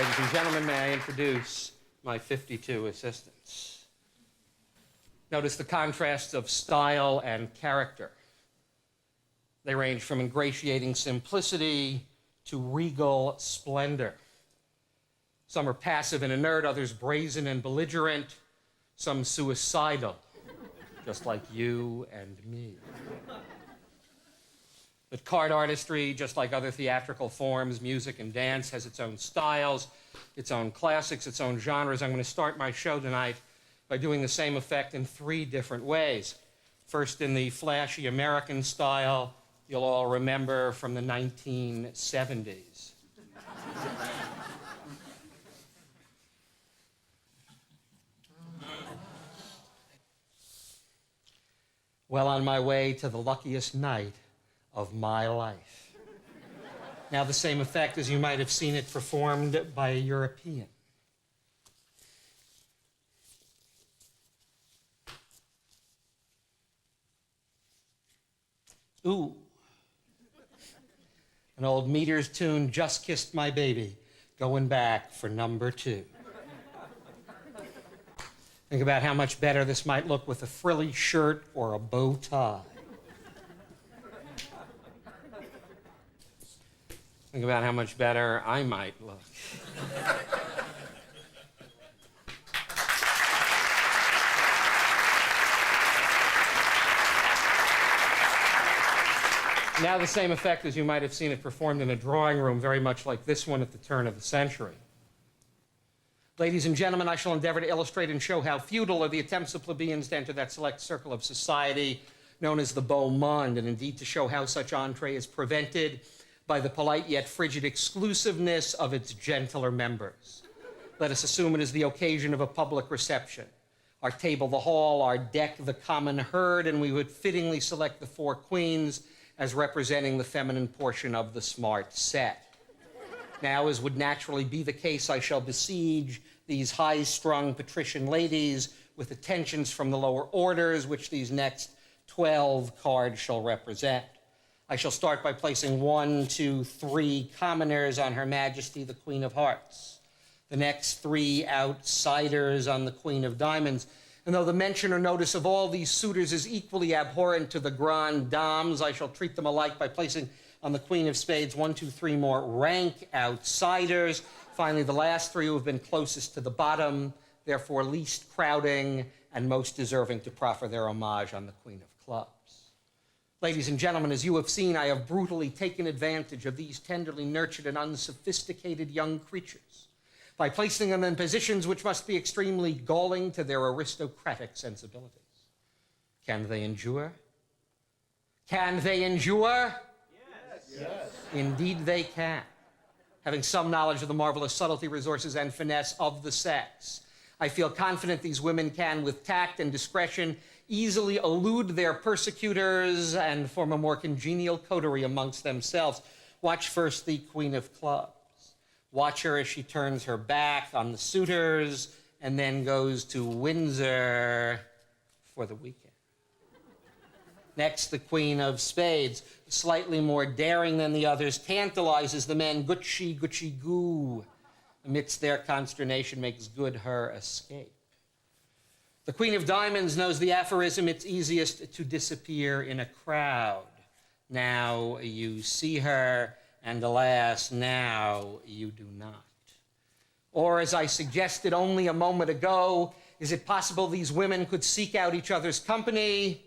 Ladies and gentlemen, may I introduce my 52 assistants. Notice the contrasts of style and character. They range from ingratiating simplicity to regal splendor. Some are passive and inert, others brazen and belligerent, some suicidal, just like you and me. But card artistry, just like other theatrical forms, music and dance, has its own styles, its own classics, its own genres. I'm going to start my show tonight by doing the same effect in 3 different ways. First, in the flashy American style, you'll all remember from the 1970s. Well, on my way to the luckiest night of my life. Now, the same effect as you might have seen it performed by a European. Ooh. An old Meters tune, Just Kissed My Baby, going back for number 2. Think about how much better this might look with a frilly shirt or a bow tie. Think about how much better I might look. Now the same effect as you might have seen it performed in a drawing room, very much like this one at the turn of the century. Ladies and gentlemen, I shall endeavor to illustrate and show how futile are the attempts of plebeians to enter that select circle of society known as the beau monde, and indeed to show how such entree is prevented by the polite yet frigid exclusiveness of its gentler members. Let us assume it is the occasion of a public reception. Our table the hall, our deck the common herd, and we would fittingly select the 4 queens as representing the feminine portion of the smart set. Now, as would naturally be the case, I shall besiege these high-strung patrician ladies with attentions from the lower orders, which these next 12 cards shall represent. I shall start by placing 1, 2, 3 commoners on Her Majesty, the Queen of Hearts. The next 3 outsiders on the Queen of Diamonds. And though the mention or notice of all these suitors is equally abhorrent to the grandes dames, I shall treat them alike by placing on the Queen of Spades 1, 2, 3 more rank outsiders. Finally, the last 3 who have been closest to the bottom, therefore least crowding and most deserving to proffer their homage on the Queen of Clubs. Ladies and gentlemen, as you have seen, I have brutally taken advantage of these tenderly nurtured and unsophisticated young creatures by placing them in positions which must be extremely galling to their aristocratic sensibilities. Can they endure? Can they endure? Yes. Yes. Indeed they can. Having some knowledge of the marvelous subtlety, resources, and finesse of the sex, I feel confident these women can, with tact and discretion, easily elude their persecutors and form a more congenial coterie amongst themselves. Watch first the Queen of Clubs. Watch her as she turns her back on the suitors and then goes to Windsor for the weekend. Next, the Queen of Spades, slightly more daring than the others, tantalizes the men, Gucci, Gucci, goo. Amidst their consternation, makes good her escape. The Queen of Diamonds knows the aphorism, it's easiest to disappear in a crowd. Now you see her, and alas, now you do not. Or, as I suggested only a moment ago, is it possible these women could seek out each other's company?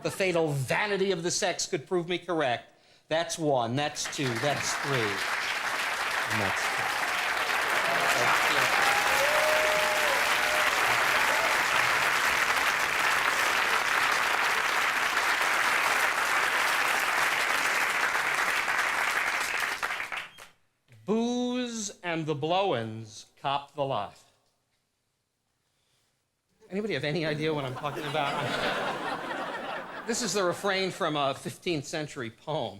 The fatal vanity of the sex could prove me correct. That's 1, that's 2, that's 3, and that's 4. Booze and the blow-ins cop the lot. Anybody have any idea what I'm talking about? This is the refrain from a 15th century poem,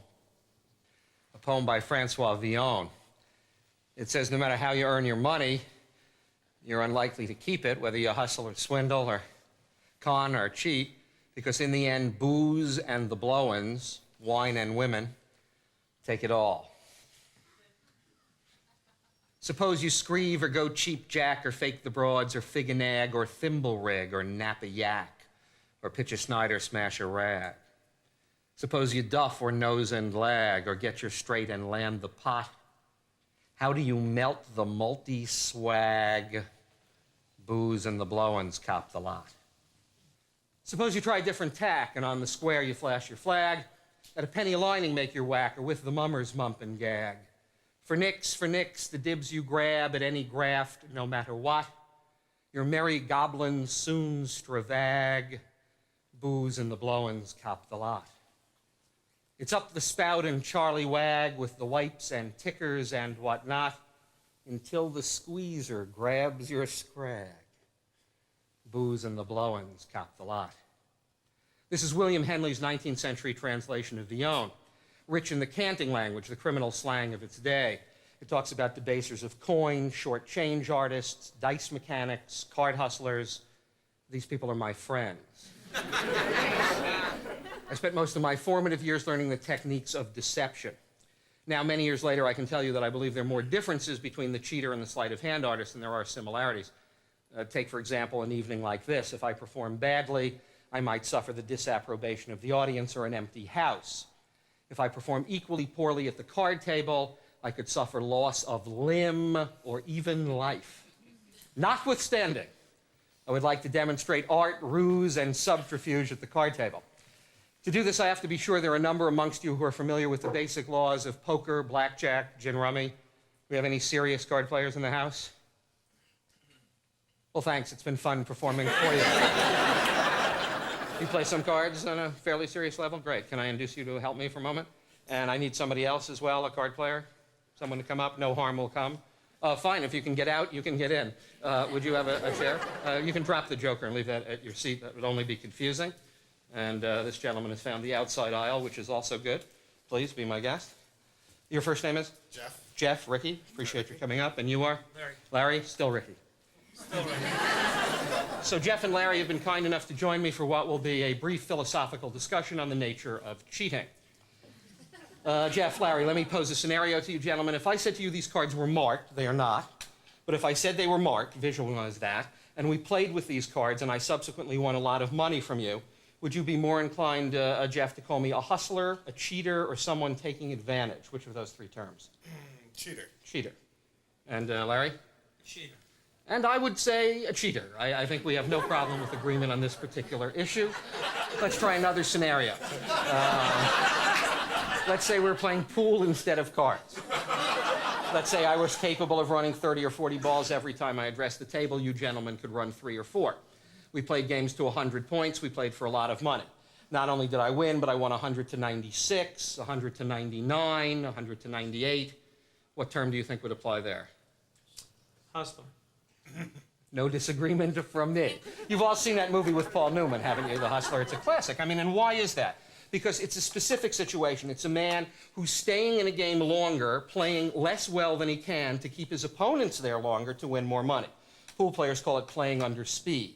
a poem by Francois Villon. It says, no matter how you earn your money, you're unlikely to keep it, whether you hustle or swindle or con or cheat, because in the end, booze and the blow-ins, wine and women, take it all. Suppose you screeve or go cheap jack or fake the broads or fig a nag or thimble rig or nap a yak or pitch a snide or smash a rag. Suppose you duff or nose and lag or get your straight and land the pot. How do you melt the multi-swag? Booze and the blowins cop the lot. Suppose you try different tack and on the square you flash your flag. At a penny lining make your whack or with the mummers mump and gag. For nix, the dibs you grab at any graft, no matter what. Your merry goblins soon stravag. Booze and the blowins cop the lot. It's up the spout and Charlie wag with the wipes and tickers and whatnot until the squeezer grabs your scrag. Booze and the blowins cop the lot. This is William Henley's 19th century translation of Villon, rich in the canting language, the criminal slang of its day. It talks about debasers of coin, short change artists, dice mechanics, card hustlers. These people are my friends. I spent most of my formative years learning the techniques of deception. Now, many years later, I can tell you that I believe there are more differences between the cheater and the sleight of hand artist than there are similarities. Take, for example, an evening like this. If I perform badly, I might suffer the disapprobation of the audience or an empty house. If I perform equally poorly at the card table, I could suffer loss of limb or even life. Notwithstanding, I would like to demonstrate art, ruse, and subterfuge at the card table. To do this, I have to be sure there are a number amongst you who are familiar with the basic laws of poker, blackjack, gin rummy. Do we have any serious card players in the house? Well, thanks. It's been fun performing for you. You play some cards on a fairly serious level? Great. Can I induce you to help me for a moment? And I need somebody else as well, a card player. Someone to come up. No harm will come. Fine. If you can get out, you can get in. Would you have a chair? You can drop the joker and leave that at your seat. That would only be confusing. And this gentleman has found the outside aisle, which is also good. Please be my guest. Your first name is? Jeff. Jeff, Ricky. Appreciate you coming up. And you are? Larry. Larry, still Ricky. Still Ricky. So Jeff and Larry have been kind enough to join me for what will be a brief philosophical discussion on the nature of cheating. Jeff, Larry, let me pose a scenario to you gentlemen. If I said to you these cards were marked, they are not. But if I said they were marked, visualize that, and we played with these cards and I subsequently won a lot of money from you, would you be more inclined, Jeff, to call me a hustler, a cheater, or someone taking advantage? Which of those three terms? Cheater. Cheater. And Larry? Cheater. And I would say a cheater. I think we have no problem with agreement on this particular issue. Let's try another scenario. Let's say we're playing pool instead of cards. Let's say I was capable of running 30 or 40 balls every time I addressed the table. You gentlemen could run 3 or 4. We played games to 100 points. We played for a lot of money. Not only did I win, but I won 100 to 96, 100 to 99, 100 to 98. What term do you think would apply there? Hustler. No disagreement from me. You've all seen that movie with Paul Newman, haven't you? The Hustler. It's a classic. I mean, and why is that? Because it's a specific situation. It's a man who's staying in a game longer, playing less well than he can to keep his opponents there longer to win more money. Pool players call it playing under speed.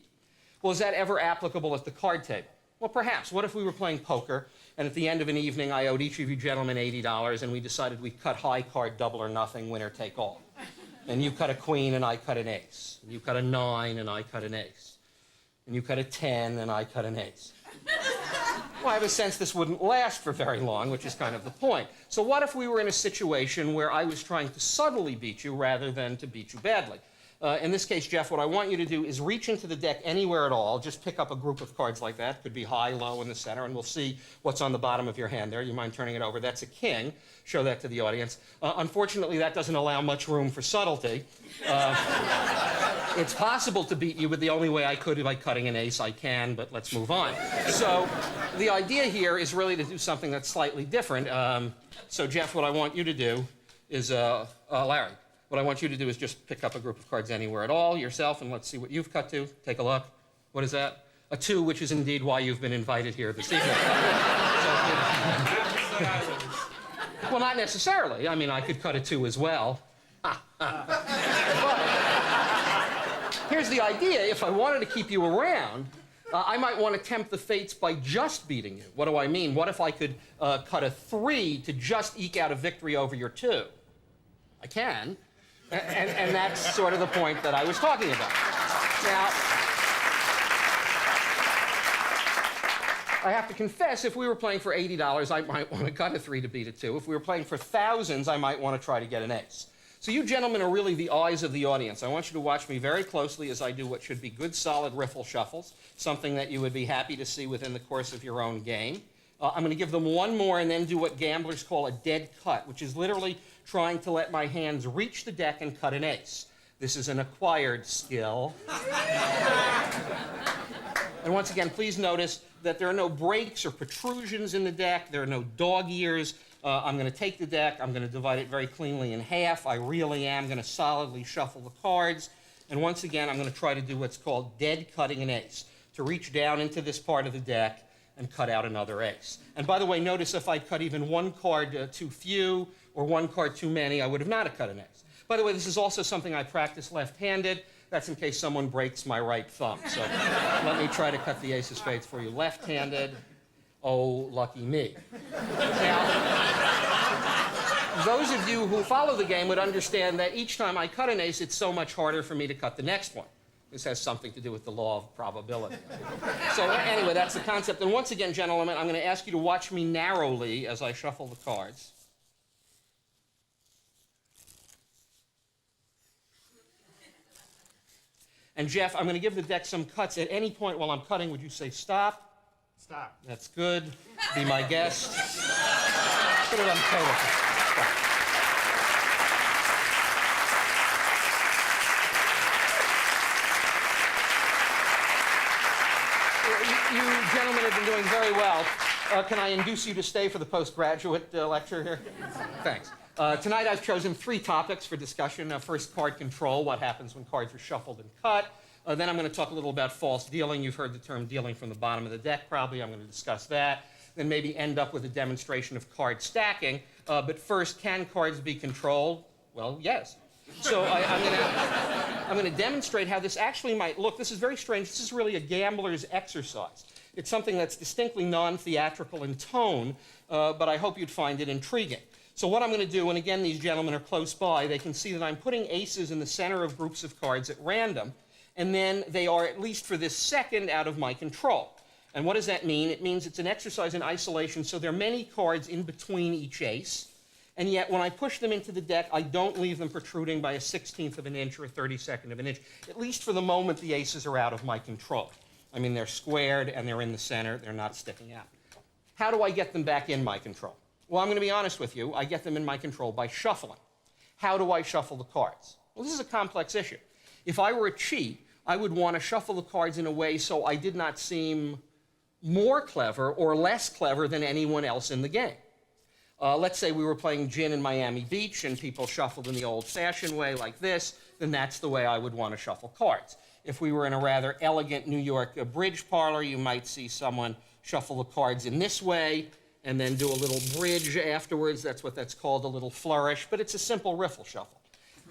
Well, is that ever applicable at the card table? Well, perhaps. What if we were playing poker, and at the end of an evening, I owed each of you gentlemen $80, and we decided we'd cut high card, double or nothing, winner take all. And you cut a queen, and I cut an ace. And you cut a 9, and I cut an ace. And you cut a 10, and I cut an ace. Well, I have a sense this wouldn't last for very long, which is kind of the point. So what if we were in a situation where I was trying to subtly beat you rather than to beat you badly? In this case, Jeff, what I want you to do is reach into the deck anywhere at all. Just pick up a group of cards like that. Could be high, low, in the center, and we'll see what's on the bottom of your hand there. You mind turning it over? That's a king. Show that to the audience. Unfortunately, that doesn't allow much room for subtlety. It's possible to beat you, but the only way I could by cutting an ace, I can, but let's move on. So the idea here is really to do something that's slightly different. So, Jeff, what I want you to do is, Larry, what I want you to do is just pick up a group of cards anywhere at all, yourself, and let's see what you've cut to. Take a look. What is that? A 2, which is indeed why you've been invited here this evening. Well, not necessarily. I mean, I could cut a 2 as well. But here's the idea. If I wanted to keep you around, I might want to tempt the fates by just beating you. What do I mean? What if I could cut a 3 to just eke out a victory over your 2? I can. And that's sort of the point that I was talking about. Now, I have to confess, if we were playing for $80, I might want to cut a 3 to beat a 2. If we were playing for thousands, I might want to try to get an ace. So you gentlemen are really the eyes of the audience. I want you to watch me very closely as I do what should be good, solid riffle shuffles, something that you would be happy to see within the course of your own game. I'm going to give them one more and then do what gamblers call a dead cut, which is literally trying to let my hands reach the deck and cut an ace. This is an acquired skill. And once again, please notice that there are no breaks or protrusions in the deck. There are no dog ears. I'm going to take the deck. I'm going to divide it very cleanly in half. I really am going to solidly shuffle the cards. And once again, I'm going to try to do what's called dead cutting an ace, to reach down into this part of the deck and cut out another ace. And by the way, notice if I'd cut even one card too few or one card too many, I would have not have cut an ace. By the way, this is also something I practice left-handed. That's in case someone breaks my right thumb. So let me try to cut the ace of spades for you left-handed. Oh, lucky me. Now, those of you who follow the game would understand that each time I cut an ace, it's so much harder for me to cut the next one. This has something to do with the law of probability. So anyway, that's the concept. And once again, gentlemen, I'm going to ask you to watch me narrowly as I shuffle the cards. And Jeff, I'm going to give the deck some cuts. At any point while I'm cutting, would you say stop? Stop. That's good. Be my guest. Put it on the table. Stop. You gentlemen have been doing very well. Can I induce you to stay for the postgraduate lecture here? Thanks. Tonight I've chosen 3 topics for discussion. First, card control, what happens when cards are shuffled and cut. Then I'm going to talk a little about false dealing. You've heard the term dealing from the bottom of the deck, probably. I'm going to discuss that. Then maybe end up with a demonstration of card stacking. But first, can cards be controlled? Well, yes. So I'm going to demonstrate how this actually might look. This is very strange. This is really a gambler's exercise. It's something that's distinctly non-theatrical in tone, but I hope you'd find it intriguing. So what I'm going to do, and again, these gentlemen are close by, they can see that I'm putting aces in the center of groups of cards at random, and then they are, at least for this second, out of my control. And what does that mean? It means it's an exercise in isolation, so there are many cards in between each ace, and yet when I push them into the deck, I don't leave them protruding by a 1/16 of an inch or a 32nd of an inch. At least for the moment, the aces are out of my control. I mean, they're squared, and they're in the center. They're not sticking out. How do I get them back in my control? Well, I'm going to be honest with you. I get them in my control by shuffling. How do I shuffle the cards? Well, this is a complex issue. If I were a cheat, I would want to shuffle the cards in a way so I did not seem more clever or less clever than anyone else in the game. Let's say we were playing gin in Miami Beach and people shuffled in the old-fashioned way like this, then that's the way I would want to shuffle cards. If we were in a rather elegant New York bridge parlor, you might see someone shuffle the cards in this way and then do a little bridge afterwards. That's what that's called, a little flourish, but it's a simple riffle shuffle.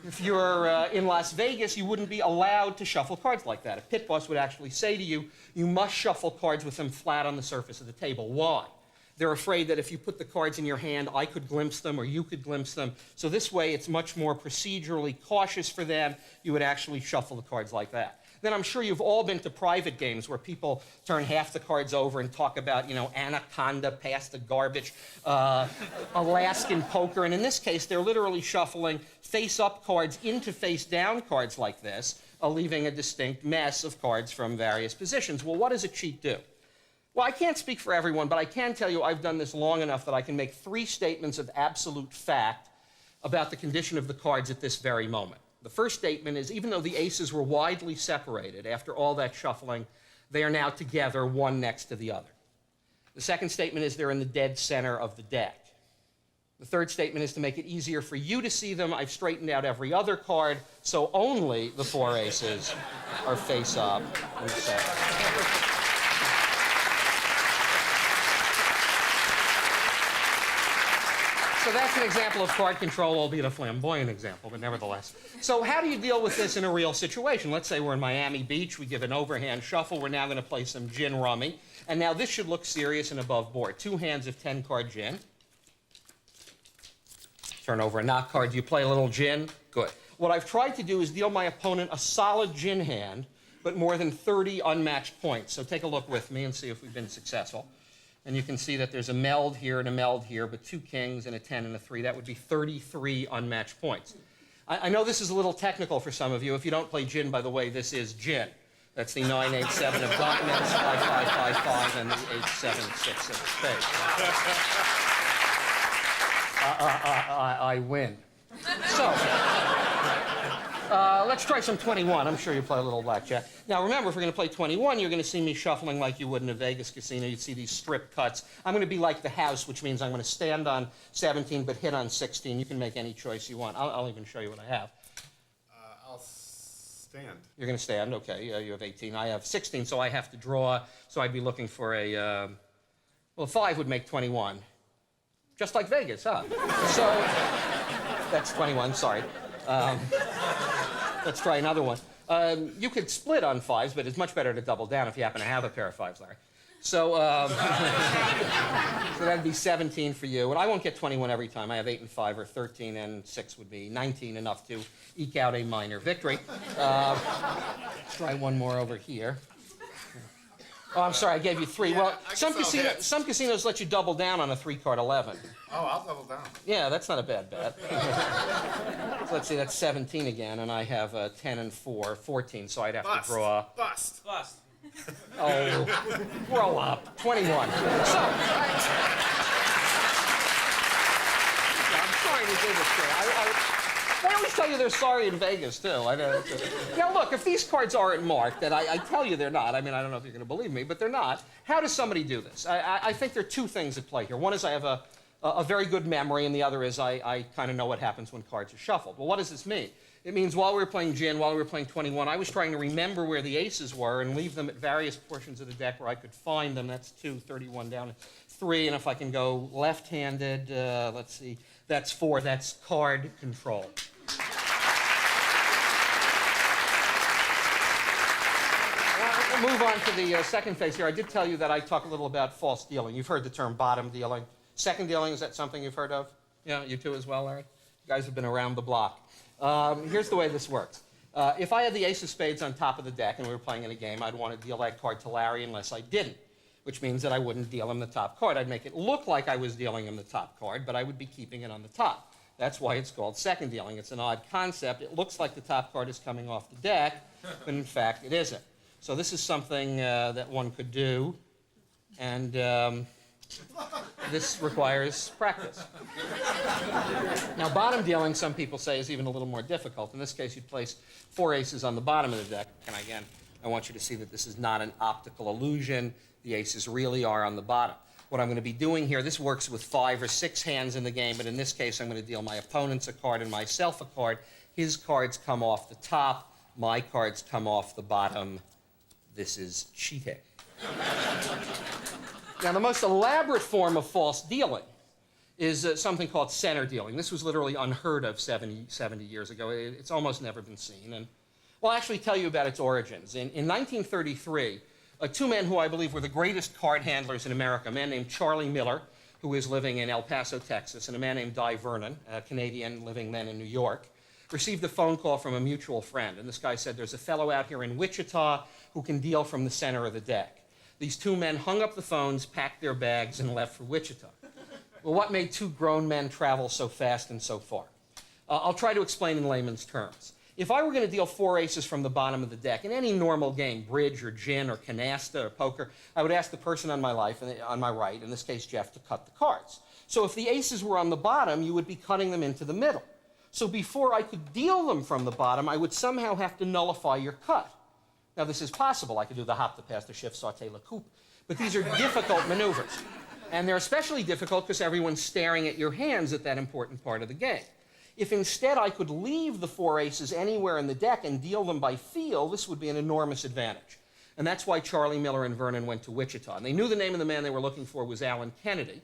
If you're in Las Vegas, you wouldn't be allowed to shuffle cards like that. A pit boss would actually say to you, you must shuffle cards with them flat on the surface of the table. Why? They're afraid that if you put the cards in your hand, I could glimpse them or you could glimpse them. So this way, it's much more procedurally cautious for them. You would actually shuffle the cards like that. Then I'm sure you've all been to private games where people turn half the cards over and talk about, Anaconda, pass the garbage, Alaskan poker. And in this case, they're literally shuffling face-up cards into face-down cards like this, leaving a distinct mess of cards from various positions. Well, what does a cheat do? Well, I can't speak for everyone, but I can tell you I've done this long enough that I can make 3 statements of absolute fact about the condition of the cards at this very moment. The first statement is, even though the aces were widely separated after all that shuffling, they are now together, one next to the other. The second statement is they're in the dead center of the deck. The third statement is to make it easier for you to see them, I've straightened out every other card, so only the 4 aces are face up and set. So that's an example of card control, albeit a flamboyant example, but nevertheless. So how do you deal with this in a real situation? Let's say we're in Miami Beach, we give an overhand shuffle, we're now going to play some gin rummy, and now this should look serious and above board. 2 hands of 10-card gin. Turn over a knock card. Do you play a little gin? Good. What I've tried to do is deal my opponent a solid gin hand, but more than 30 unmatched points. So take a look with me and see if we've been successful. And you can see that there's a meld here and a meld here, but 2 kings and a 10 and a 3. That would be 33 unmatched points. I know this is a little technical for some of you. If you don't play gin, by the way, this is gin. That's the 9-8-7 of diamonds, 5-5-5-5, and the 8-7-6 of spades. I win. So, let's try some 21. I'm sure you play a little blackjack. Now, remember, if we're going to play 21, you're going to see me shuffling like you would in a Vegas casino. You'd see these strip cuts. I'm going to be like the house, which means I'm going to stand on 17 but hit on 16. You can make any choice you want. I'll even show you what I have. I'll stand. You're going to stand, okay. You have 18. I have 16, so I have to draw. So I'd be looking for a, well, 5 would make 21. Just like Vegas, huh? So, that's 21, sorry. Let's try another one. You could split on 5s, but it's much better to double down if you happen to have a pair of 5s, Larry. So, so that'd be 17 for you. And I won't get 21 every time. I have 8 and 5, or 13 and 6 would be 19, enough to eke out a minor victory. Let's try one more over here. Oh, I'm sorry, I gave you 3. Yeah, well, some casinos let you double down on a 3-card 11. Oh, I'll double down. Yeah, that's not a bad bet. So let's see, that's 17 again, and I have 10 and 4, 14, so I'd have to draw. Bust. Oh, grow up. 21. So, I'm sorry to do this to you. I always tell you they're sorry in Vegas, too. Now, look, if these cards aren't marked, and I tell you they're not, I mean, I don't know if you're going to believe me, but they're not, how does somebody do this? I think there are 2 things at play here. One is I have a very good memory, and the other is I kind of know what happens when cards are shuffled. Well, what does this mean? It means while we were playing gin, while we were playing 21, I was trying to remember where the aces were and leave them at various portions of the deck where I could find them. That's 2, 31 down, 3, and if I can go left-handed, let's see, that's 4, that's card control. We'll move on to the second phase here. I did tell you that I talk a little about false dealing. You've heard the term bottom dealing. Second dealing, is that something you've heard of? Yeah, you too as well, Larry? You guys have been around the block. Here's the way this works. If I had the ace of spades on top of the deck and we were playing in a game, I'd want to deal that card to Larry unless I didn't, which means that I wouldn't deal him the top card. I'd make it look like I was dealing him the top card, but I would be keeping it on the top. That's why it's called second dealing. It's an odd concept. It looks like the top card is coming off the deck, but in fact it isn't. So this is something that one could do, and this requires practice. Now, bottom dealing, some people say, is even a little more difficult. In this case, you'd place 4 aces on the bottom of the deck. And again, I want you to see that this is not an optical illusion. The aces really are on the bottom. What I'm going to be doing here, this works with 5 or 6 hands in the game, but in this case, I'm going to deal my opponents a card and myself a card. His cards come off the top. My cards come off the bottom. This is cheating. Now, the most elaborate form of false dealing is something called center dealing. This was literally unheard of 70 years ago. It's almost never been seen. And well, I'll actually tell you about its origins. In 1933, 2 men who I believe were the greatest card handlers in America, a man named Charlie Miller, who is living in El Paso, Texas, and a man named Di Vernon, a Canadian living then in New York, received a phone call from a mutual friend. And this guy said, there's a fellow out here in Wichita who can deal from the center of the deck. These 2 men hung up the phones, packed their bags, and left for Wichita. Well, what made 2 grown men travel so fast and so far? I'll try to explain in layman's terms. If I were going to deal 4 aces from the bottom of the deck in any normal game, bridge or gin or canasta or poker, I would ask the person on my right, in this case Jeff, to cut the cards. So if the aces were on the bottom, you would be cutting them into the middle. So before I could deal them from the bottom, I would somehow have to nullify your cut. Now, this is possible. I could do the hop, the pass, the shift, saute, la coupe. But these are difficult maneuvers. And they're especially difficult because everyone's staring at your hands at that important part of the game. If instead I could leave the 4 aces anywhere in the deck and deal them by feel, this would be an enormous advantage. And that's why Charlie Miller and Vernon went to Wichita. And they knew the name of the man they were looking for was Alan Kennedy,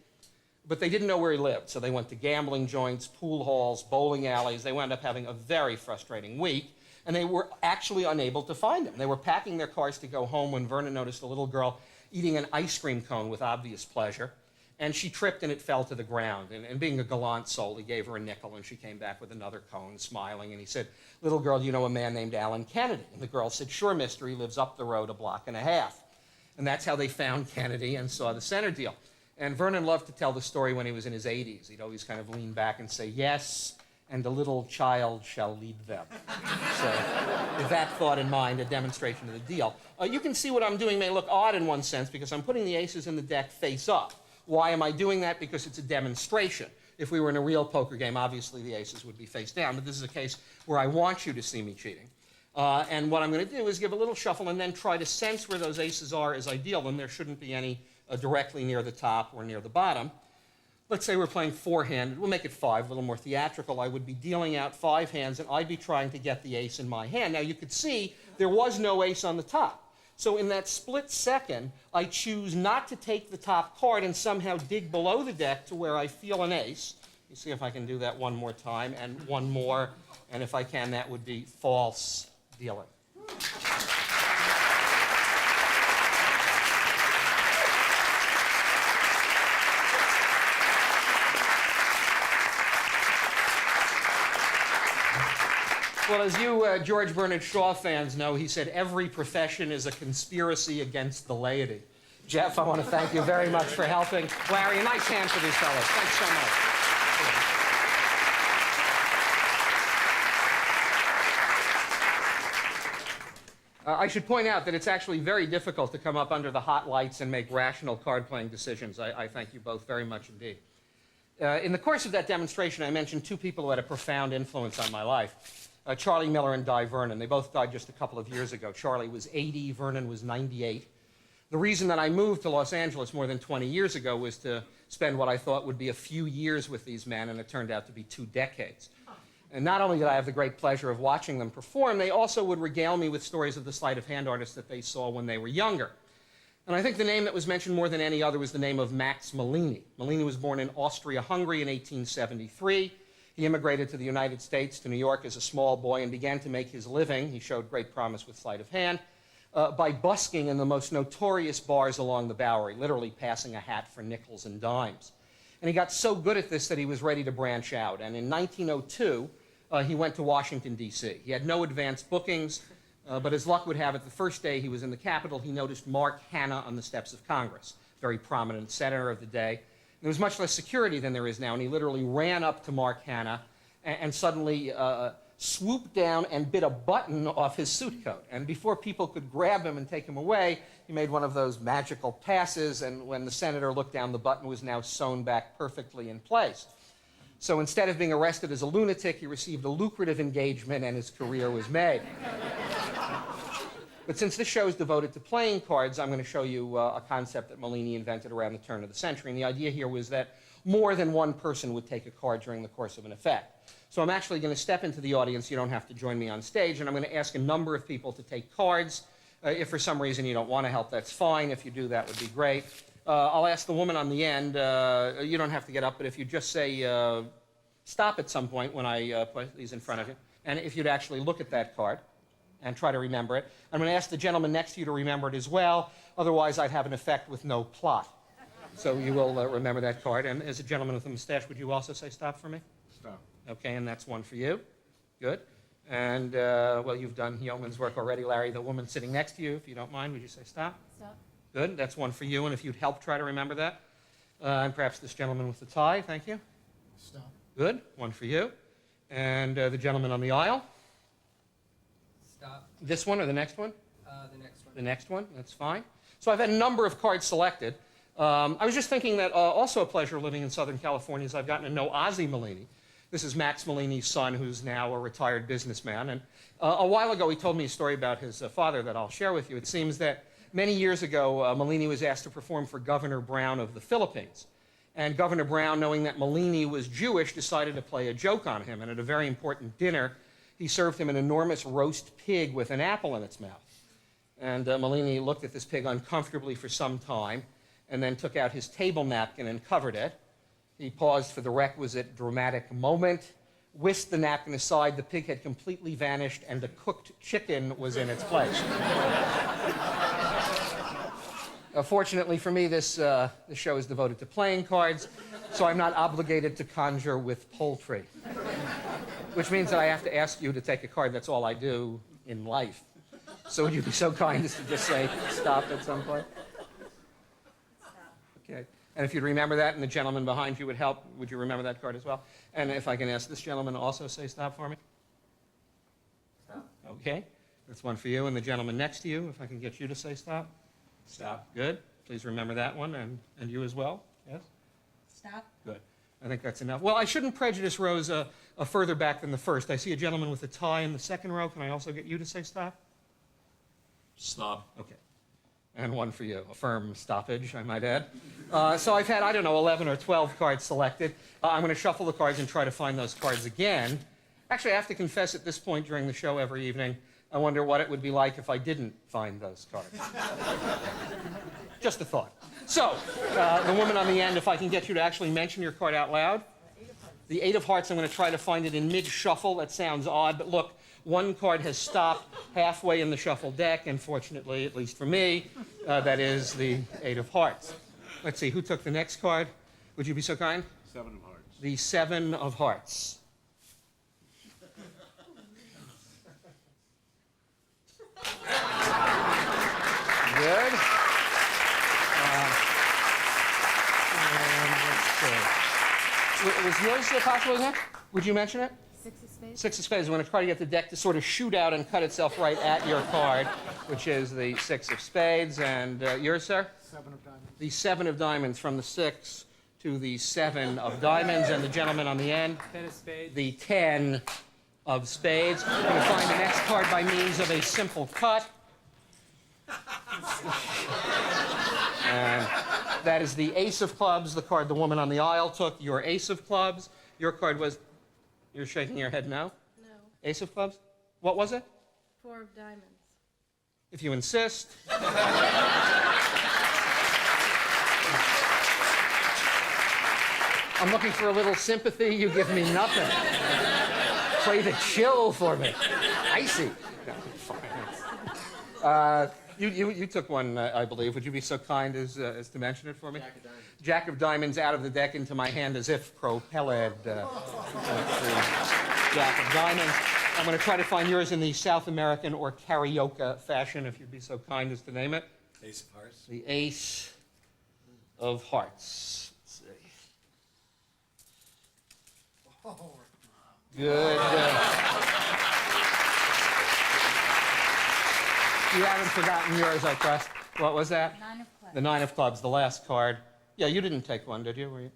but they didn't know where he lived. So they went to gambling joints, pool halls, bowling alleys. They wound up having a very frustrating week. And they were actually unable to find him. They were packing their cars to go home when Vernon noticed a little girl eating an ice cream cone with obvious pleasure. and she tripped and it fell to the ground. And being a gallant soul, he gave her a nickel, and she came back with another cone, smiling, and he said, "Little girl, do you know a man named Alan Kennedy?" And the girl said, "Sure, mister, he lives up the road a block and a half." And that's how they found Kennedy and saw the center deal. And Vernon loved to tell the story when he was in his 80s. He'd always kind of lean back and say, "Yes, and a little child shall lead them." So with that thought in mind, a demonstration of the deal. You can see what I'm doing may look odd in one sense because I'm putting the aces in the deck face up. Why am I doing that? Because it's a demonstration. If we were in a real poker game, obviously the aces would be face down, but this is a case where I want you to see me cheating. And what I'm going to do is give a little shuffle and then try to sense where those aces are as I deal them. There shouldn't be any directly near the top or near the bottom. Let's say we're playing four-handed. We'll make it five, a little more theatrical. I would be dealing out 5 hands, and I'd be trying to get the ace in my hand. Now, you could see there was no ace on the top. So in that split second, I choose not to take the top card and somehow dig below the deck to where I feel an ace. You see if I can do that one more time, and one more. And if I can, that would be false dealing. Well, as you George Bernard Shaw fans know, he said every profession is a conspiracy against the laity. Jeff, I want to thank you very much for helping. Larry, a nice hand for these fellows. Thanks so much. I should point out that it's actually very difficult to come up under the hot lights and make rational card-playing decisions. I thank you both very much indeed. In the course of that demonstration, I mentioned 2 people who had a profound influence on my life. Charlie Miller and Di Vernon. They both died just a couple of years ago. Charlie was 80, Vernon was 98. The reason that I moved to Los Angeles more than 20 years ago was to spend what I thought would be a few years with these men, and it turned out to be 2 decades. And not only did I have the great pleasure of watching them perform, they also would regale me with stories of the sleight of hand artists that they saw when they were younger. And I think the name that was mentioned more than any other was the name of Max Malini. Malini was born in Austria-Hungary in 1873. He immigrated to the United States, to New York, as a small boy and began to make his living. He showed great promise with sleight of hand by busking in the most notorious bars along the Bowery, literally passing a hat for nickels and dimes. And he got so good at this that he was ready to branch out. And in 1902, he went to Washington, D.C. He had no advanced bookings, but as luck would have it, the first day he was in the Capitol, he noticed Mark Hanna on the steps of Congress, very prominent senator of the day. There was much less security than there is now, and he literally ran up to Mark Hanna and suddenly swooped down and bit a button off his suit coat. And before people could grab him and take him away, he made one of those magical passes, and when the senator looked down, the button was now sewn back perfectly in place. So instead of being arrested as a lunatic, he received a lucrative engagement, and his career was made. But since this show is devoted to playing cards, I'm going to show you a concept that Malini invented around the turn of the century. And the idea here was that more than one person would take a card during the course of an effect. So I'm actually going to step into the audience. You don't have to join me on stage. And I'm going to ask a number of people to take cards. If for some reason you don't want to help, that's fine. If you do, that would be great. I'll ask the woman on the end. You don't have to get up, but if you just say stop at some point when I put these in front of you, and if you'd actually look at that card and try to remember it. I'm going to ask the gentleman next to you to remember it as well. Otherwise, I'd have an effect with no plot. So you will remember that card. And as a gentleman with a mustache, would you also say stop for me? Stop. Okay, and that's one for you. Good. And, well, you've done yeoman's work already, Larry. The woman sitting next to you, if you don't mind, would you say stop? Stop. Good. That's one for you. And if you'd help try to remember that. And perhaps this gentleman with the tie. Thank you. Stop. Good. One for you. And the gentleman on the aisle. Stop. This one or the next one? The next one. The next one, that's fine. So I've had a number of cards selected. I was just thinking that also a pleasure living in Southern California is I've gotten to know Ozzie Malini. This is Max Malini's son, who's now a retired businessman. And a while ago, he told me a story about his father that I'll share with you. It seems that many years ago, Malini was asked to perform for Governor Brown of the Philippines. And Governor Brown, knowing that Malini was Jewish, decided to play a joke on him. And at a very important dinner, he served him an enormous roast pig with an apple in its mouth. And Malini looked at this pig uncomfortably for some time and then took out his table napkin and covered it. He paused for the requisite dramatic moment, whisked the napkin aside, the pig had completely vanished, and the cooked chicken was in its place. Fortunately for me, this show is devoted to playing cards, so I'm not obligated to conjure with poultry. Which means that I have to ask you to take a card. That's all I do in life. So would you be so kind as to just say stop at some point? Stop. Okay. And if you'd remember that, and the gentleman behind you would help, would you remember that card as well? And if I can ask this gentleman to also say stop for me? Stop. Okay. That's one for you. And the gentleman next to you, if I can get you to say stop? Stop. Good. Please remember that one, and you as well. Yes? Stop. Good. I think that's enough. Well, I shouldn't prejudice rows further back than the first. I see a gentleman with a tie in the second row. Can I also get you to say stop? Stop. Okay. And one for you. A firm stoppage, I might add. So I've had, 11 or 12 cards selected. I'm going to shuffle the cards and try to find those cards again. Actually, I have to confess at this point during the show every evening, I wonder what it would be like if I didn't find those cards. Just a thought. So, the woman on the end, if I can get you to actually mention your card out loud. The 8 of hearts, I'm going to try to find it in mid-shuffle. That sounds odd, but look, one card has stopped halfway in the shuffle deck, and fortunately, at least for me, that is the 8 of hearts. Let's see, who took the next card? Would you be so kind? 7 of hearts. The 7 of hearts. Good. And let's see. Was yours possibly next? Would you mention it? 6 of spades. 6 of spades. I'm going to try to get the deck to sort of shoot out and cut itself right at your card, which is the 6 of spades. And yours, sir? 7 of diamonds. The 7 of diamonds, from the 6 to the 7 of diamonds. And the gentleman on the end? 10 of spades. The 10 of spades. I'm going to find the next card by means of a simple cut. And that is the ace of clubs, the card the woman on the aisle took. Your ace of clubs. Your card was, you're shaking your head no? No. Ace of clubs? What was it? 4 of diamonds. If you insist. I'm looking for a little sympathy. You give me nothing. Play the chill for me. Icy. No, fine. You took one, I believe. Would you be so kind as to mention it for me? Jack of diamonds. Jack of diamonds out of the deck into my hand as if propelled. Jack of diamonds. I'm going to try to find yours in the South American or karaoke fashion, if you'd be so kind as to name it. Ace of hearts. The ace of hearts. Let's see. Good. You haven't forgotten yours, I trust. What was that? 9 of clubs. The 9 of clubs, the last card. Yeah, you didn't take one, did you? Were you?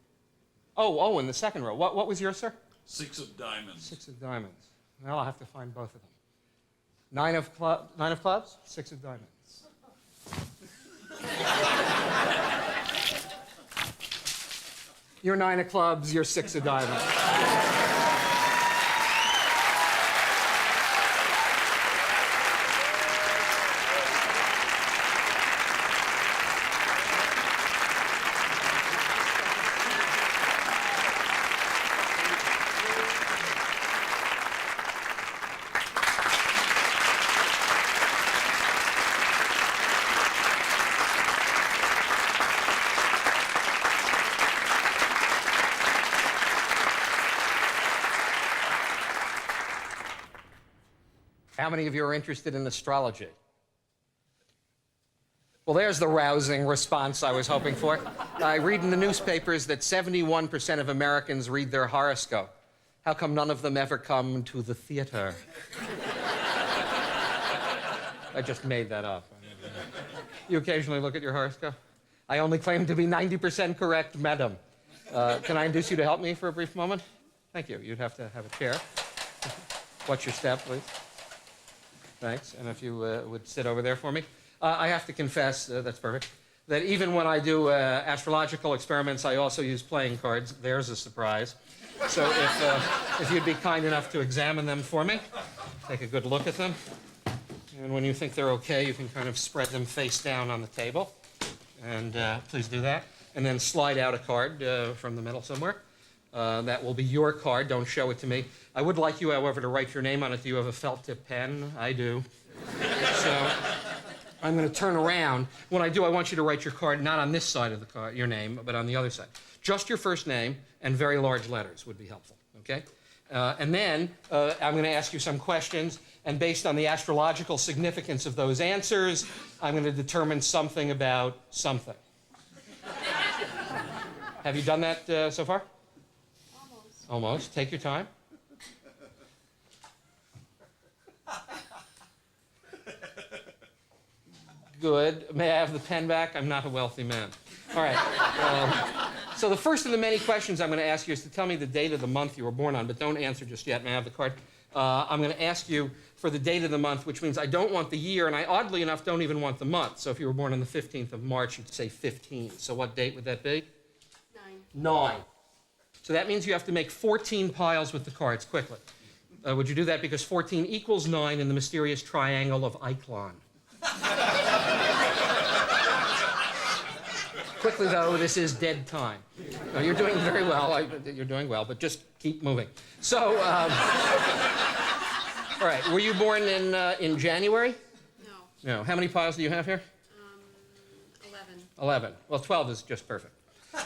Oh, in the second row. What was yours, sir? 6 of diamonds. 6 of diamonds. Well, I'll have to find both of them. 9 of clubs, 6 of diamonds. Your 9 of clubs, your 6 of diamonds. How many of you are interested in astrology? Well, there's the rousing response I was hoping for. I read in the newspapers that 71% of Americans read their horoscope. How come none of them ever come to the theater? I just made that up. You occasionally look at your horoscope? I only claim to be 90% correct, madam. Can I induce you to help me for a brief moment? Thank you. You'd have to have a chair. What's your step, please? Thanks. And if you would sit over there for me. I have to confess, that's perfect, that even when I do astrological experiments, I also use playing cards. There's a surprise. So if you'd be kind enough to examine them for me, take a good look at them. And when you think they're okay, you can kind of spread them face down on the table. And please do that. And then slide out a card from the middle somewhere. That will be your card. Don't show it to me. I would like you, however, to write your name on it. Do you have a felt tip pen? I do. So I'm going to turn around. When I do, I want you to write your card not on this side of the card, your name, but on the other side. Just your first name and very large letters would be helpful, okay? And then I'm going to ask you some questions, and based on the astrological significance of those answers, I'm going to determine something about something. Have you done that so far? Almost. Almost. Take your time. Good. May I have the pen back? I'm not a wealthy man. All right. So the first of the many questions I'm going to ask you is to tell me the date of the month you were born on, but don't answer just yet. May I have the card? I'm going to ask you for the date of the month, which means I don't want the year, and I, oddly enough, don't even want the month. So if you were born on the 15th of March, you'd say 15. So what date would that be? 9. So that means you have to make 14 piles with the cards quickly. Would you do that? Because 14 equals 9 in the mysterious triangle of Eichlon. Quickly, though, this is dead time. No, you're doing very well. You're doing well, but just keep moving. So, all right, were you born in January? No. No. How many piles do you have here? 11. 11. Well, 12 is just perfect.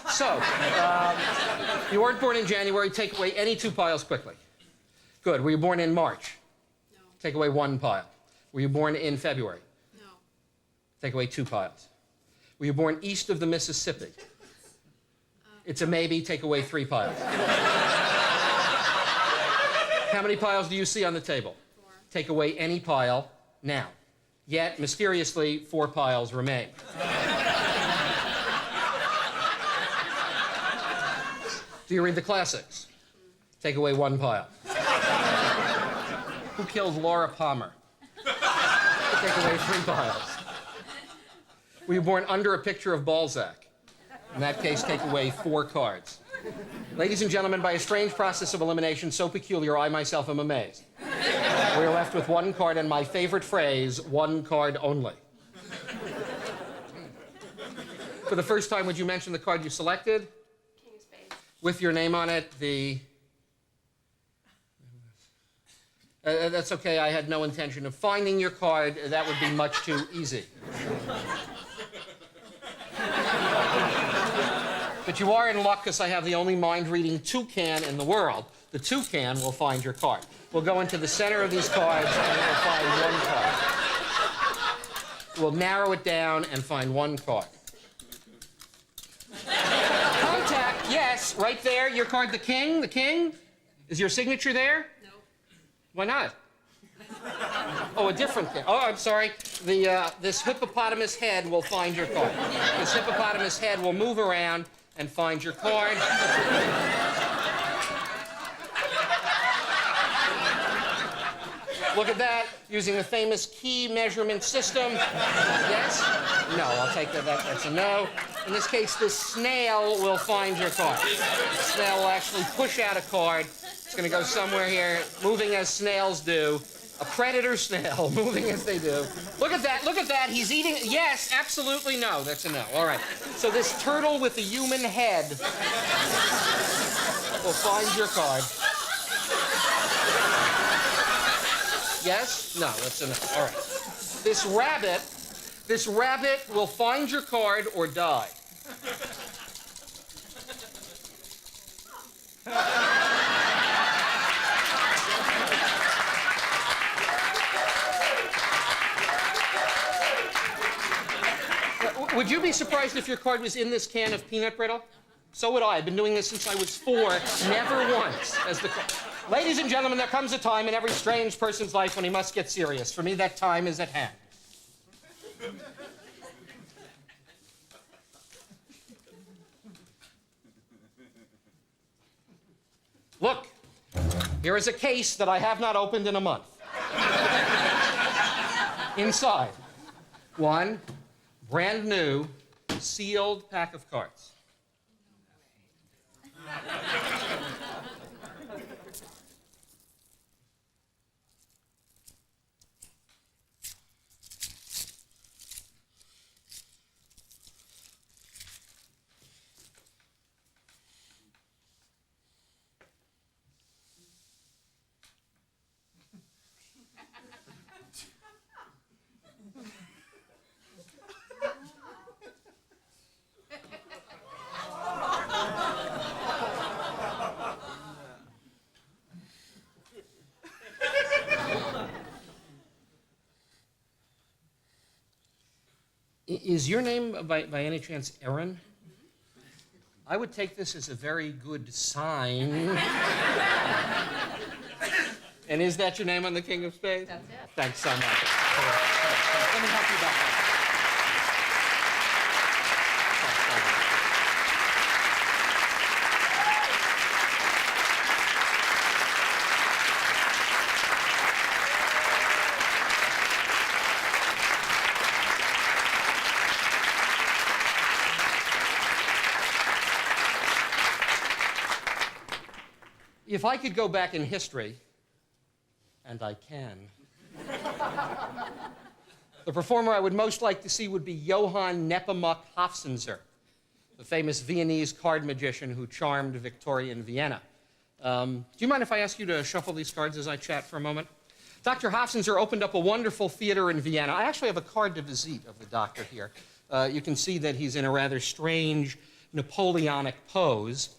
So, you weren't born in January. Take away any 2 piles quickly. Good. Were you born in March? No. Take away 1 pile. Were you born in February? No. Take away 2 piles. Were you born east of the Mississippi? It's a maybe. Take away 3 piles. How many piles do you see on the table? 4. Take away any pile now. Yet, mysteriously, 4 piles remain. Do you read the classics? Take away 1 pile. Who killed Laura Palmer? Take away 3 piles. Were you born under a picture of Balzac? In that case, take away 4 cards. Ladies and gentlemen, by a strange process of elimination so peculiar, I myself am amazed. We are left with 1 card and my favorite phrase, 1 card only. For the first time, would you mention the card you selected? King of Spades. With your name on it, that's okay, I had no intention of finding your card. That would be much too easy. But you are in luck because I have the only mind-reading toucan in the world. The toucan will find your card. We'll go into the center of these cards and we'll find 1 card. We'll narrow it down and find 1 card. Contact, yes, right there. Your card, the king. The king? Is your signature there? No. Why not? Oh, a different thing. Oh, I'm sorry. This hippopotamus head will find your card. This hippopotamus head will move around and find your card. Look at that, using the famous key measurement system. Yes? No, I'll take that. That's a no. In this case, this snail will find your card. The snail will actually push out a card. It's going to go somewhere here, moving as snails do. A predator snail, moving as they do. Look at that, look at that. He's eating. Yes, absolutely no. That's a no. All right. So this turtle with the human head will find your card. Yes? No, that's a no. All right. This rabbit will find your card or die. Would you be surprised if your card was in this can of peanut brittle? So would I. I've been doing this since I was 4, never once as the card. Ladies and gentlemen, there comes a time in every strange person's life when he must get serious. For me, that time is at hand. Look, here is a case that I have not opened in a month. Inside, 1 brand new sealed pack of cards. Is your name, by any chance, Erin? I would take this as a very good sign. And is that your name on the King of Spades? That's it. Thanks so much. Let me help you back up. If I could go back in history, and I can, the performer I would most like to see would be Johann Nepomuk Hofzinser, the famous Viennese card magician who charmed Victorian Vienna. Do you mind if I ask you to shuffle these cards as I chat for a moment? Dr. Hofzinser opened up a wonderful theater in Vienna. I actually have a card de visite of the doctor here. You can see that he's in a rather strange Napoleonic pose.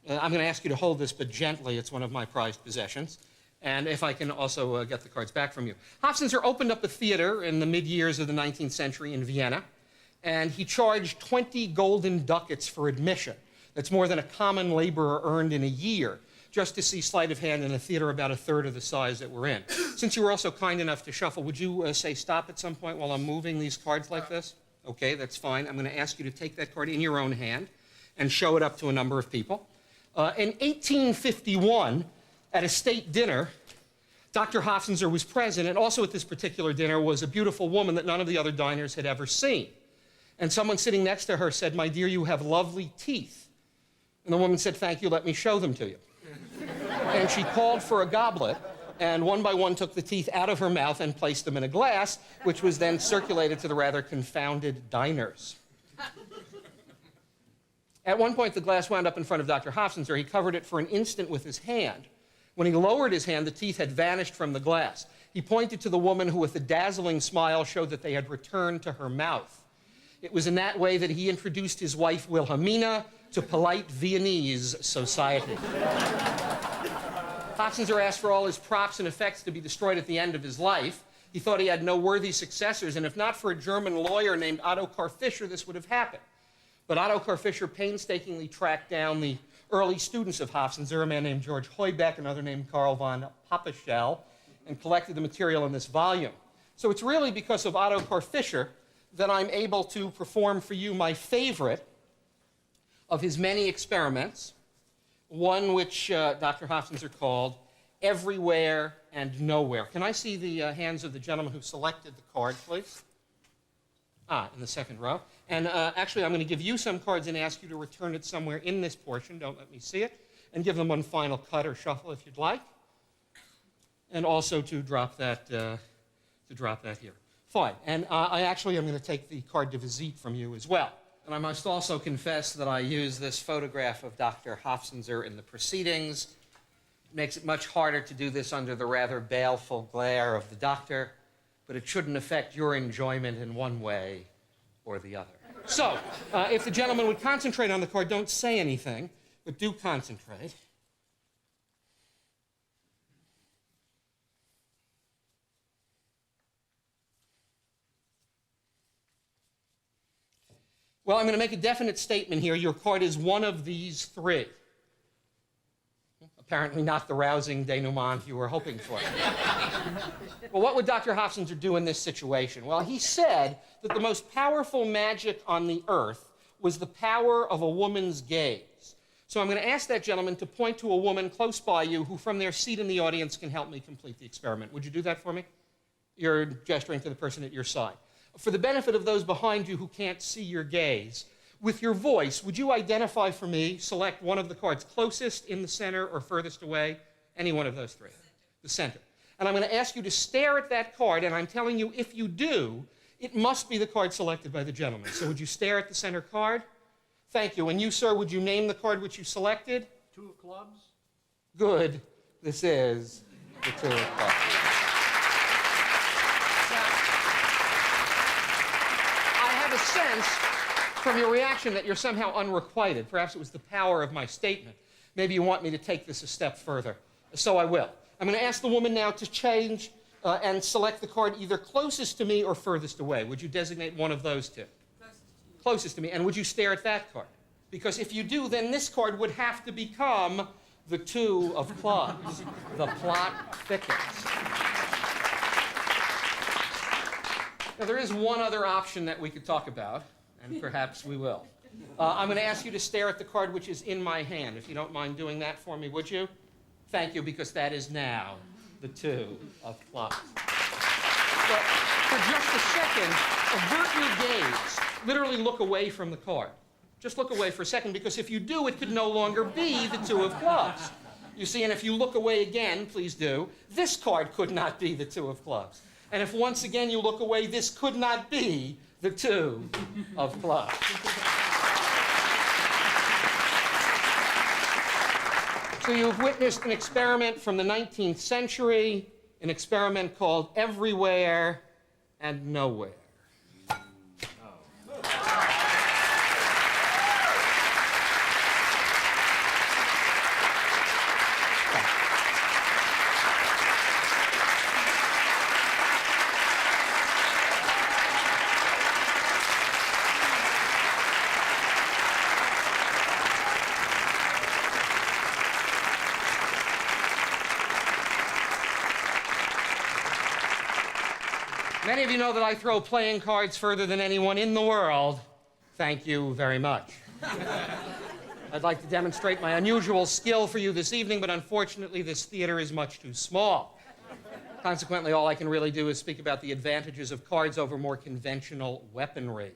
I'm going to ask you to hold this, but gently. It's one of my prized possessions. And if I can also get the cards back from you. Hofzinser opened up a theater in the mid-years of the 19th century in Vienna, and he charged 20 golden ducats for admission. That's more than a common laborer earned in a year, just to see sleight of hand in a theater about a third of the size that we're in. Since you were also kind enough to shuffle, would you say stop at some point while I'm moving these cards like this? Okay, that's fine. I'm going to ask you to take that card in your own hand and show it up to a number of people. In 1851, at a state dinner, Dr. Hofzinser was present, and also at this particular dinner was a beautiful woman that none of the other diners had ever seen. And someone sitting next to her said, "My dear, you have lovely teeth." And the woman said, "Thank you, let me show them to you." And she called for a goblet, and one by one took the teeth out of her mouth and placed them in a glass, which was then circulated to the rather confounded diners. At one point, the glass wound up in front of Dr. Hofzinser. He covered it for an instant with his hand. When he lowered his hand, the teeth had vanished from the glass. He pointed to the woman who, with a dazzling smile, showed that they had returned to her mouth. It was in that way that he introduced his wife, Wilhelmina, to polite Viennese society. Hofzinser asked for all his props and effects to be destroyed at the end of his life. He thought he had no worthy successors, and if not for a German lawyer named Otto Fischer, this would have happened. But Otto Fischer painstakingly tracked down the early students of Hofzinser, a man named George Heubeck, another named Karl von Pappeschell, and collected the material in this volume. So it's really because of Otto Fischer that I'm able to perform for you my favorite of his many experiments, one which Dr. Hofzinser called Everywhere and Nowhere. Can I see the hands of the gentleman who selected the card, please? In the second row. And actually, I'm going to give you some cards and ask you to return it somewhere in this portion. Don't let me see it. And give them one final cut or shuffle if you'd like. And also to drop that here. Fine. And I actually am going to take the card de visite from you as well. And I must also confess that I use this photograph of Dr. Hofzinser in the proceedings. It makes it much harder to do this under the rather baleful glare of the doctor, but it shouldn't affect your enjoyment in one way or the other. So, if the gentleman would concentrate on the card, don't say anything, but do concentrate. Well, I'm going to make a definite statement here. Your card is one of these three. Apparently not the rousing denouement you were hoping for. Well, what would Dr. Hofzinser do in this situation? Well, he said that the most powerful magic on the earth was the power of a woman's gaze. So I'm going to ask that gentleman to point to a woman close by you who, from their seat in the audience, can help me complete the experiment. Would you do that for me? You're gesturing to the person at your side. For the benefit of those behind you who can't see your gaze, with your voice, would you identify for me, select one of the cards closest, in the center, or furthest away? Any one of those three. The center. And I'm going to ask you to stare at that card, and I'm telling you, if you do, it must be the card selected by the gentleman. So would you stare at the center card? Thank you. And you, sir, would you name the card which you selected? Two of clubs? Good. This is the two of clubs. I have a sense from your reaction that you're somehow unrequited. Perhaps it was the power of my statement. Maybe you want me to take this a step further. So I will. I'm going to ask the woman now to change and select the card either closest to me or furthest away. Would you designate one of those two? Closest to me. And would you stare at that card? Because if you do, then this card would have to become the 2 of clubs. The plot thickens. Now, there is one other option that we could talk about, and perhaps we will. I'm going to ask you to stare at the card which is in my hand. If you don't mind doing that for me, would you? Thank you, because that is now the 2 of clubs. But for just a second, avert your gaze. Literally look away from the card. Just look away for a second, because if you do, it could no longer be the 2 of clubs. You see, and if you look away again, please do, this card could not be the 2 of clubs. And if once again you look away, this could not be the 2 of clubs. So you've witnessed an experiment from the 19th century, an experiment called Everywhere and Nowhere. Many of you know that I throw playing cards further than anyone in the world. Thank you very much. I'd like to demonstrate my unusual skill for you this evening, but unfortunately this theater is much too small. Consequently, all I can really do is speak about the advantages of cards over more conventional weaponry.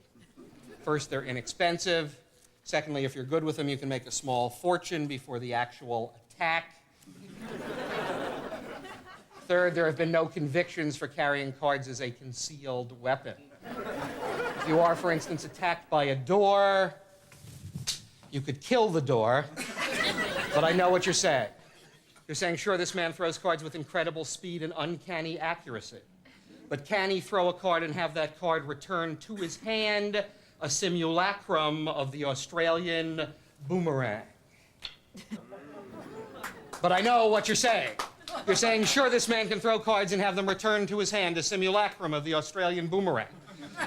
First, they're inexpensive. Secondly, if you're good with them, you can make a small fortune before the actual attack. Third, there have been no convictions for carrying cards as a concealed weapon. If you are, for instance, attacked by a door, you could kill the door, but I know what you're saying. You're saying, sure, this man throws cards with incredible speed and uncanny accuracy, but can he throw a card and have that card returned to his hand, a simulacrum of the Australian boomerang? But I know what you're saying. You're saying, sure, this man can throw cards and have them returned to his hand, a simulacrum of the Australian boomerang.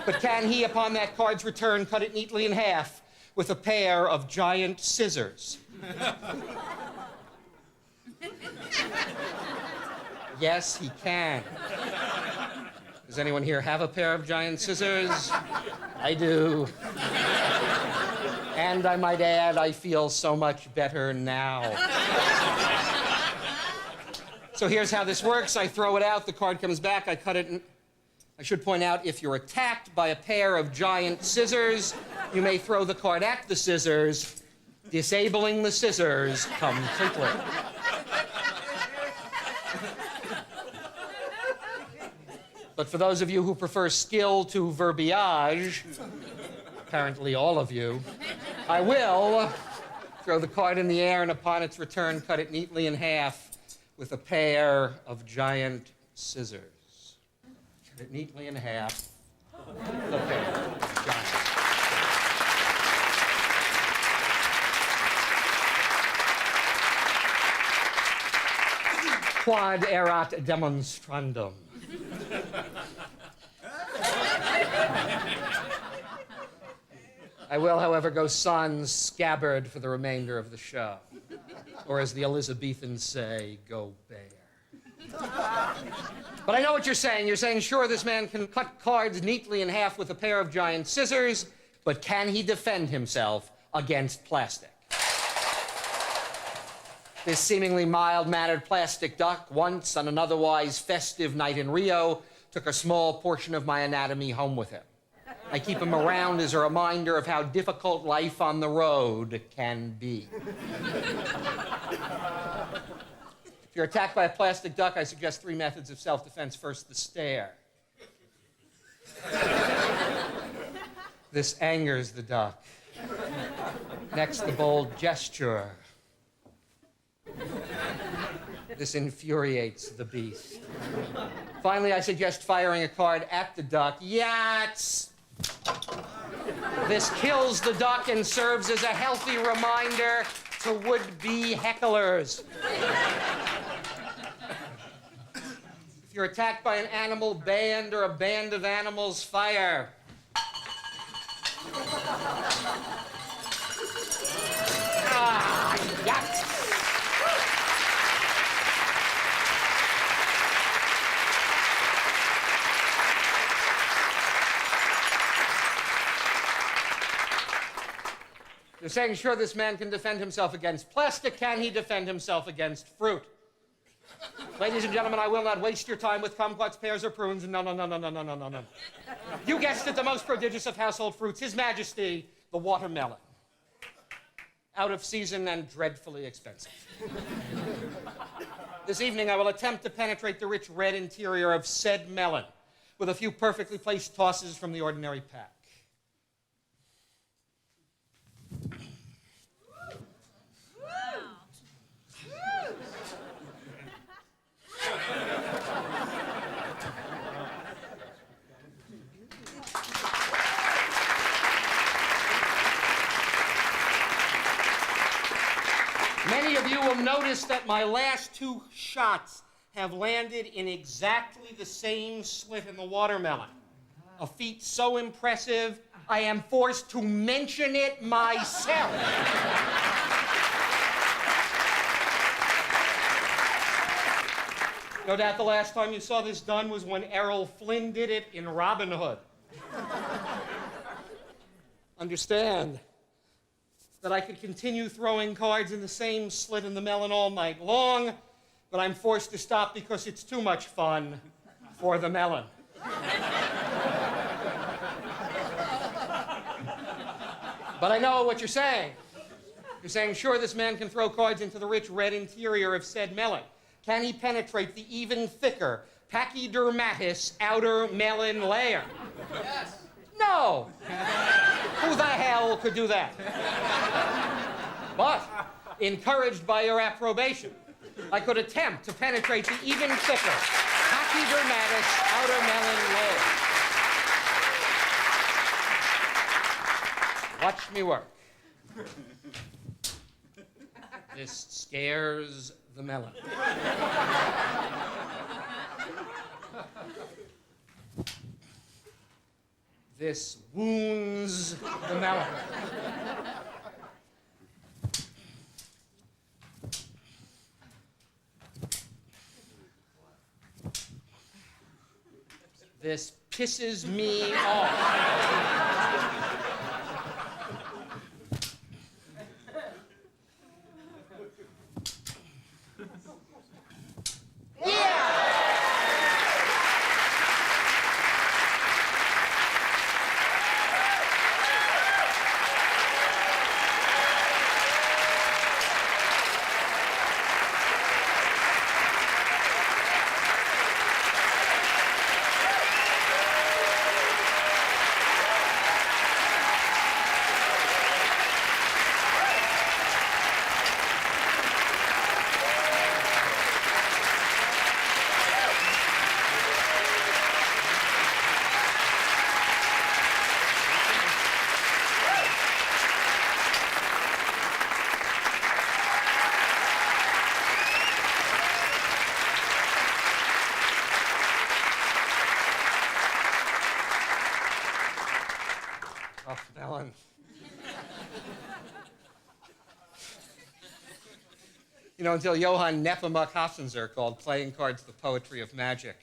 But can he, upon that card's return, cut it neatly in half with a pair of giant scissors? Yes, he can. Does anyone here have a pair of giant scissors? I do. And I might add, I feel so much better now. So here's how this works. I throw it out, the card comes back, I cut it, and I should point out, if you're attacked by a pair of giant scissors, you may throw the card at the scissors, disabling the scissors completely. But for those of you who prefer skill to verbiage, apparently all of you, I will throw the card in the air and upon its return, cut it neatly in half with a pair of giant scissors. Cut it neatly in half with a pair of giant scissors. Quod erat demonstrandum. I will, however, go sans scabbard for the remainder of the show. Or as the Elizabethans say, go bear. But I know what you're saying. You're saying, sure, this man can cut cards neatly in half with a pair of giant scissors, but can he defend himself against plastic? This seemingly mild-mannered plastic duck, once on an otherwise festive night in Rio, took a small portion of my anatomy home with him. I keep him around as a reminder of how difficult life on the road can be. If you're attacked by a plastic duck, I suggest 3 methods of self-defense. First, the stare. This angers the duck. Next, the bold gesture. This infuriates the beast. Finally, I suggest firing a card at the duck. Yats! This kills the duck and serves as a healthy reminder to would-be hecklers. If you're attacked by an animal band or a band of animals, fire. Ah, yat! You're saying, sure, this man can defend himself against plastic. Can he defend himself against fruit? Ladies and gentlemen, I will not waste your time with kumquats, pears, or prunes. No, no, no, no, no, no, no, no, no. You guessed it, the most prodigious of household fruits, His Majesty, the watermelon. Out of season and dreadfully expensive. This evening, I will attempt to penetrate the rich red interior of said melon with a few perfectly placed tosses from the ordinary pack. Many of you will notice that my last two shots have landed in exactly the same slit in the watermelon. A feat so impressive, I am forced to mention it myself. No doubt the last time you saw this done was when Errol Flynn did it in Robin Hood. Understand that I could continue throwing cards in the same slit in the melon all night long, but I'm forced to stop because it's too much fun for the melon. But I know what you're saying. You're saying, sure, this man can throw cards into the rich red interior of said melon. Can he penetrate the even thicker pachydermatous outer melon layer? Yes. No! Who the hell could do that? But, encouraged by your approbation, I could attempt to penetrate the even thicker pachydermatous outer melon layer. Watch me work. This scares the melon. This wounds the melon. This pisses me off. Tough melon. You know, until Johann Nepomuk Hofzinser called playing cards the poetry of magic,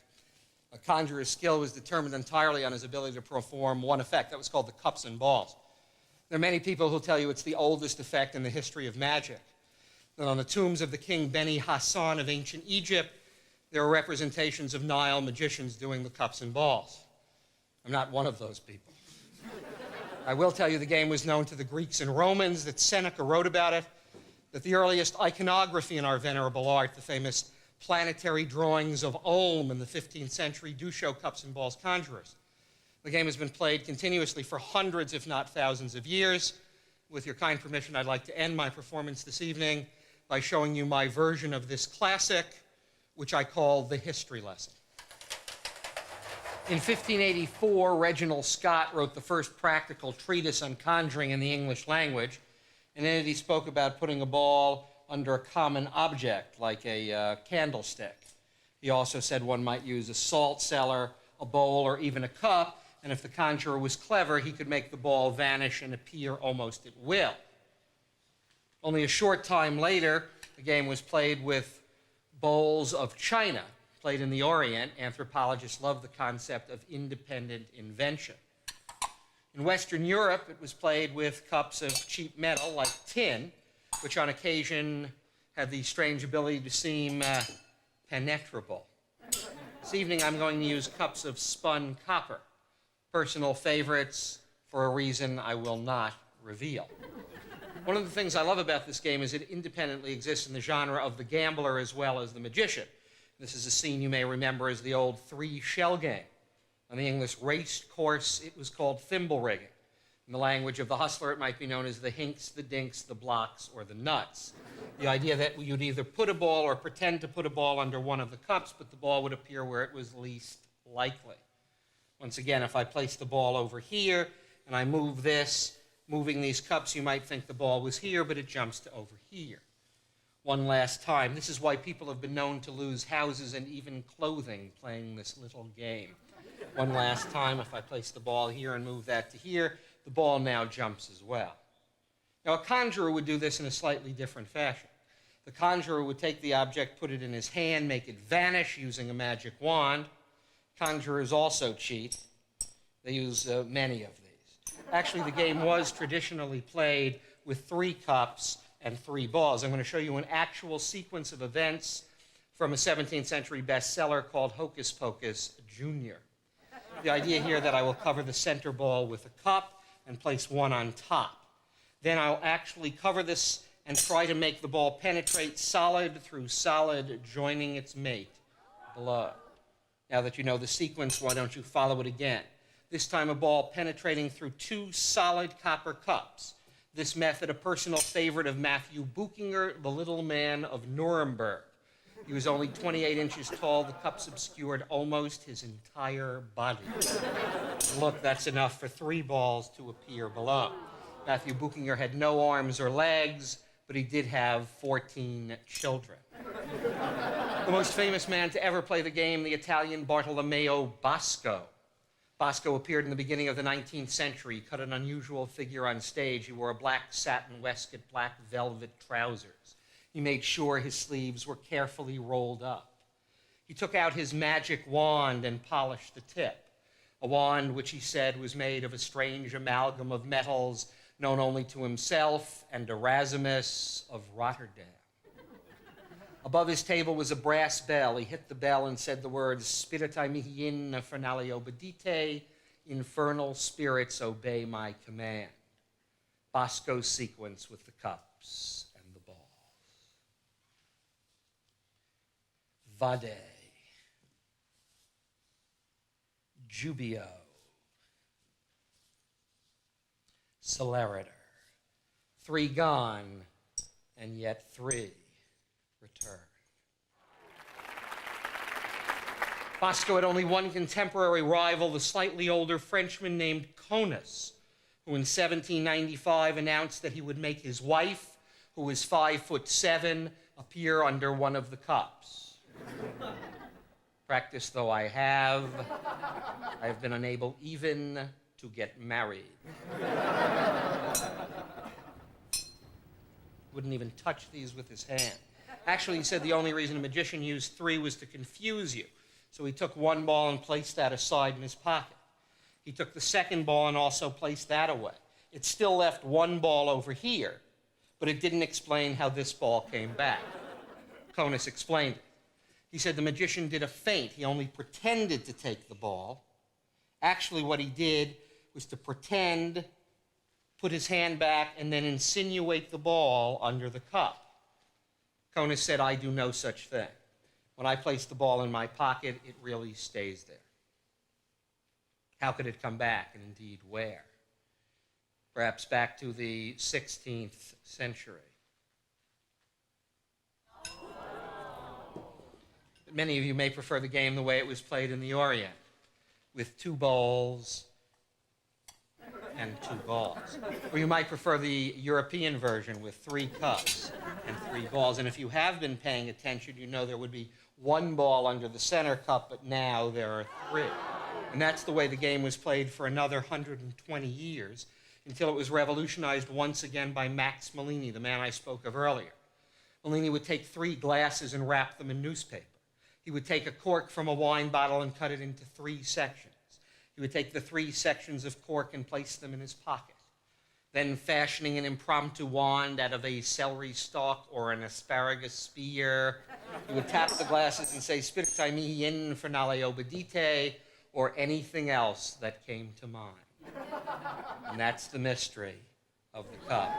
a conjurer's skill was determined entirely on his ability to perform one effect. That was called the cups and balls. There are many people who tell you it's the oldest effect in the history of magic. That on the tombs of the king Beni Hassan of ancient Egypt, there are representations of Nile magicians doing the cups and balls. I'm not one of those people. I will tell you the game was known to the Greeks and Romans, that Seneca wrote about it, that the earliest iconography in our venerable art, the famous planetary drawings of Ulm in the 15th century, do show cups and balls conjurers. The game has been played continuously for hundreds, if not thousands of years. With your kind permission, I'd like to end my performance this evening by showing you my version of this classic, which I call the history lesson. In 1584, Reginald Scott wrote the first practical treatise on conjuring in the English language, and in it he spoke about putting a ball under a common object, like a candlestick, He also said one might use a salt cellar, a bowl, or even a cup, and if the conjurer was clever, he could make the ball vanish and appear almost at will. Only a short time later, the game was played with bowls of china. Played in the Orient, anthropologists love the concept of independent invention. In Western Europe, it was played with cups of cheap metal like tin, which on occasion had the strange ability to seem penetrable. This evening, I'm going to use cups of spun copper, personal favorites for a reason I will not reveal. One of the things I love about this game is it independently exists in the genre of the gambler as well as the magician. This is a scene you may remember as the old three-shell game. On the English race course, it was called thimble rigging. In the language of the hustler, it might be known as the hinks, the dinks, the blocks, or the nuts. The idea that you'd either put a ball or pretend to put a ball under one of the cups, but the ball would appear where it was least likely. Once again, if I place the ball over here and I move this, moving these cups, you might think the ball was here, but it jumps to over here. One last time. This is why people have been known to lose houses and even clothing playing this little game. One last time, if I place the ball here and move that to here, the ball now jumps as well. Now, a conjurer would do this in a slightly different fashion. The conjurer would take the object, put it in his hand, make it vanish using a magic wand. Conjurers also cheat. They use many of these. Actually, the game was traditionally played with 3 cups and 3 balls. I'm going to show you an actual sequence of events from a 17th century bestseller called Hocus Pocus Jr. The idea here that I will cover the center ball with a cup and place one on top. Then I'll actually cover this and try to make the ball penetrate solid through solid, joining its mate below. Now that you know the sequence, why don't you follow it again? This time a ball penetrating through 2 solid copper cups. This method, a personal favorite of Matthew Buchinger, the little man of Nuremberg. He was only 28 inches tall. The cups obscured almost his entire body. Look, that's enough for 3 balls to appear below. Matthew Buchinger had no arms or legs, but he did have 14 children. The most famous man to ever play the game, the Italian Bartolomeo Bosco. Bosco appeared in the beginning of the 19th century. He cut an unusual figure on stage. He wore a black satin waistcoat, black velvet trousers. He made sure his sleeves were carefully rolled up. He took out his magic wand and polished the tip, a wand which he said was made of a strange amalgam of metals known only to himself and Erasmus of Rotterdam. Above his table was a brass bell. He hit the bell and said the words, Spiritae mihi in infernali obedite, infernal spirits obey my command. Bosco's sequence with the cups and the balls. Vade. Jubio. Celerator. 3 gone, and yet 3 return. Bosco had only one contemporary rival, the slightly older Frenchman named Conus, who in 1795 announced that he would make his wife, who was 5'7", appear under one of the cups. Practice though I have been unable even to get married. Wouldn't even touch these with his hand. Actually, he said the only reason a magician used 3 was to confuse you. So he took 1 ball and placed that aside in his pocket. He took the 2nd ball and also placed that away. It still left 1 ball over here, but it didn't explain how this ball came back. Conus explained it. He said the magician did a feint. He only pretended to take the ball. Actually, what he did was to pretend, put his hand back, and then insinuate the ball under the cup. Conus said, I do no such thing. When I place the ball in my pocket, it really stays there. How could it come back, and indeed where? Perhaps back to the 16th century. But many of you may prefer the game the way it was played in the Orient, with 2 bowls and 2 balls. Or you might prefer the European version with 3 cups and 3 balls. And if you have been paying attention, you know there would be one ball under the center cup, but now there are 3. And that's the way the game was played for another 120 years, until it was revolutionized once again by Max Malini, the man I spoke of earlier. Malini would take 3 glasses and wrap them in newspaper. He would take a cork from a wine bottle and cut it into 3 sections. He would take the 3 sections of cork and place them in his pocket. Then, fashioning an impromptu wand out of a celery stalk or an asparagus spear, he would tap the glasses and say, "Spiritai mihi in finale obedite," or anything else that came to mind. And that's the mystery of the cups.